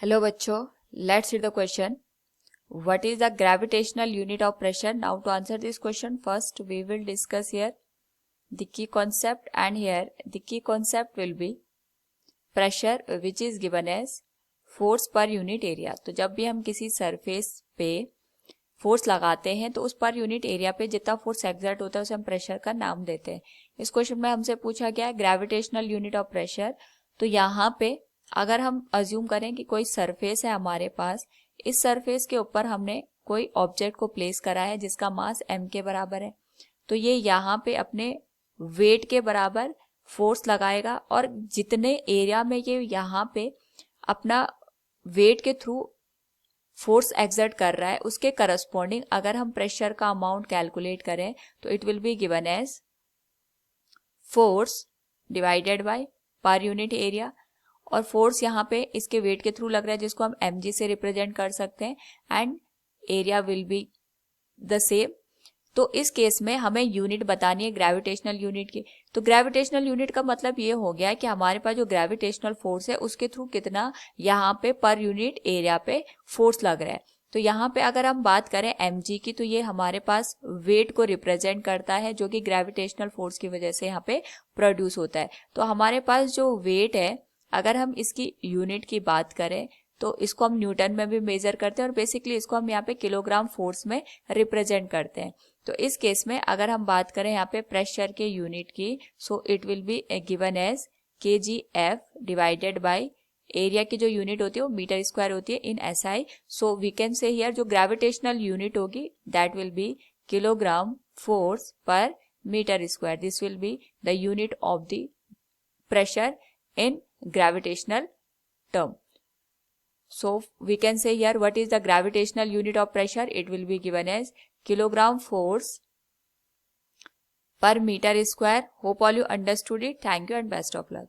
Hello बच्चों, let's read the question. What is the gravitational unit of pressure? Now to answer this question, first we will discuss here the key concept, and here the key concept will be pressure which is given as force per unit area. तो जब भी हम किसी surface पे force लगाते हैं तो उस पर यूनिट एरिया पे जितना फोर्स एक्सर्ट होता है उसे हम प्रेशर का नाम देते हैं. इस क्वेश्चन में हमसे पूछा गया है ग्रेविटेशनल यूनिट ऑफ प्रेशर. तो यहाँ पे अगर हम अज्यूम करें कि कोई सरफेस है हमारे पास, इस सरफेस के ऊपर हमने कोई ऑब्जेक्ट को प्लेस करा है जिसका मास m के बराबर है, तो ये यहाँ पे अपने वेट के बराबर फोर्स लगाएगा और जितने एरिया में ये यहाँ पे अपना वेट के थ्रू फोर्स एक्सर्ट कर रहा है उसके करस्पॉन्डिंग अगर हम प्रेशर का अमाउंट कैलकुलेट करें तो it will be given as force divided by per unit area. और फोर्स यहाँ पे इसके वेट के थ्रू लग रहा है जिसको हम mg से रिप्रेजेंट कर सकते हैं, and area will be the same. तो इस केस में हमें यूनिट बतानी है ग्रेविटेशनल यूनिट की. तो ग्रेविटेशनल यूनिट का मतलब ये हो गया कि हमारे पास जो ग्रेविटेशनल फोर्स है उसके थ्रू कितना यहाँ पे पर यूनिट एरिया पे फोर्स लग रहा है. तो यहाँ पे अगर हम बात करें mg की तो ये हमारे पास वेट को रिप्रेजेंट करता है जो कि ग्रेविटेशनल फोर्स की वजह से यहाँ पे प्रोड्यूस होता है. तो हमारे पास जो वेट है अगर हम इसकी यूनिट की बात करें तो इसको हम न्यूटन में भी मेजर करते हैं और बेसिकली इसको हम यहाँ पे किलोग्राम फोर्स में रिप्रेजेंट करते हैं. तो इस केस में अगर हम बात करें यहाँ पे प्रेशर के यूनिट की, so it will be given as kgf divided by area की जो यूनिट होती है वो मीटर स्क्वायर होती है in SI. So we can say here जो ग्रेविटेशनल यूनिट होगी that will be kilogram force per metre square. This will be the unit of the pressure in gravitational term. So we can say here what is the gravitational unit of pressure? It will be given as kilogram force per meter square. Hope all you understood it. Thank you and best of luck.